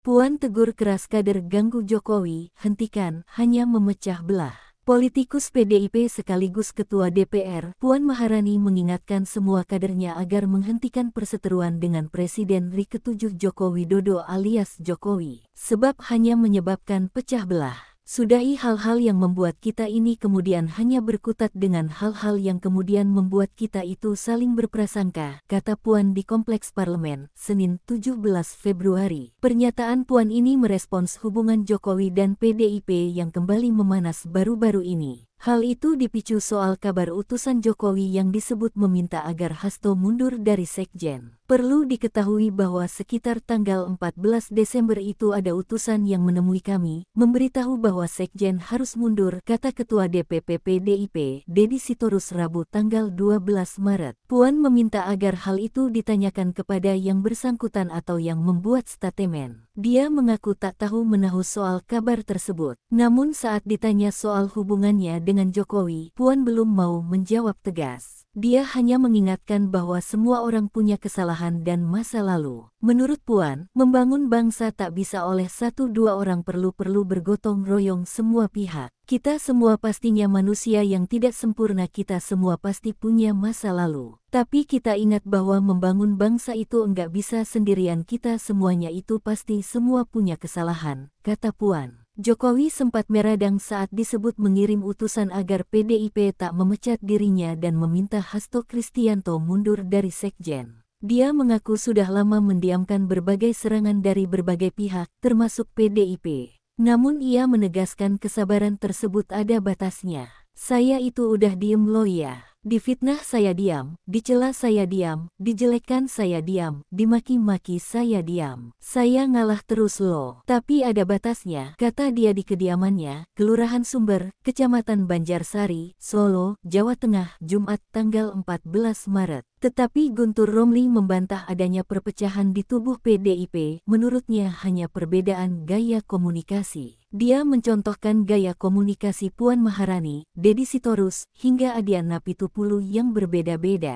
Puan tegur keras kader ganggu Jokowi, hentikan, hanya memecah belah. Politikus PDIP sekaligus Ketua DPR, Puan Maharani mengingatkan semua kadernya agar menghentikan perseteruan dengan Presiden RI ke-7 Joko Widodo alias Jokowi, sebab hanya menyebabkan pecah belah. Sudahi hal-hal yang membuat kita ini kemudian hanya berkutat dengan hal-hal yang kemudian membuat kita itu saling berprasangka, kata Puan di Kompleks Parlemen, Senin 17 Februari. Pernyataan Puan ini merespons hubungan Jokowi dan PDIP yang kembali memanas baru-baru ini. Hal itu dipicu soal kabar utusan Jokowi yang disebut meminta agar Hasto mundur dari Sekjen. Perlu diketahui bahwa sekitar tanggal 14 Desember itu ada utusan yang menemui kami, memberitahu bahwa Sekjen harus mundur, kata Ketua DPP PDIP, Deddy Sitorus Rabu tanggal 12 Maret. Puan meminta agar hal itu ditanyakan kepada yang bersangkutan atau yang membuat statemen. Dia mengaku tak tahu menahu soal kabar tersebut. Namun saat ditanya soal hubungannya dengan Jokowi, Puan belum mau menjawab tegas. Dia hanya mengingatkan bahwa semua orang punya kesalahan dan masa lalu. Menurut Puan, membangun bangsa tak bisa oleh 1-2 orang, perlu bergotong royong semua pihak. Kita semua pastinya manusia yang tidak sempurna, kita semua pasti punya masa lalu. Tapi kita ingat bahwa membangun bangsa itu enggak bisa sendirian, kita semuanya itu pasti semua punya kesalahan, kata Puan. Jokowi sempat meradang saat disebut mengirim utusan agar PDIP tak memecat dirinya dan meminta Hasto Kristianto mundur dari Sekjen. Dia mengaku sudah lama mendiamkan berbagai serangan dari berbagai pihak, termasuk PDIP. Namun ia menegaskan kesabaran tersebut ada batasnya. Saya itu udah diem loh ya. Difitnah saya diam, dicela saya diam, dijelekkan saya diam, dimaki-maki saya diam. Saya ngalah terus loh. Tapi ada batasnya, kata dia di kediamannya, Kelurahan Sumber, Kecamatan Banjarsari, Solo, Jawa Tengah, Jumat tanggal 14 Maret. Tetapi Guntur Romli membantah adanya perpecahan di tubuh PDIP, menurutnya hanya perbedaan gaya komunikasi. Dia mencontohkan gaya komunikasi Puan Maharani, Deddy Sitorus, hingga Adian Napitupulu yang berbeda-beda.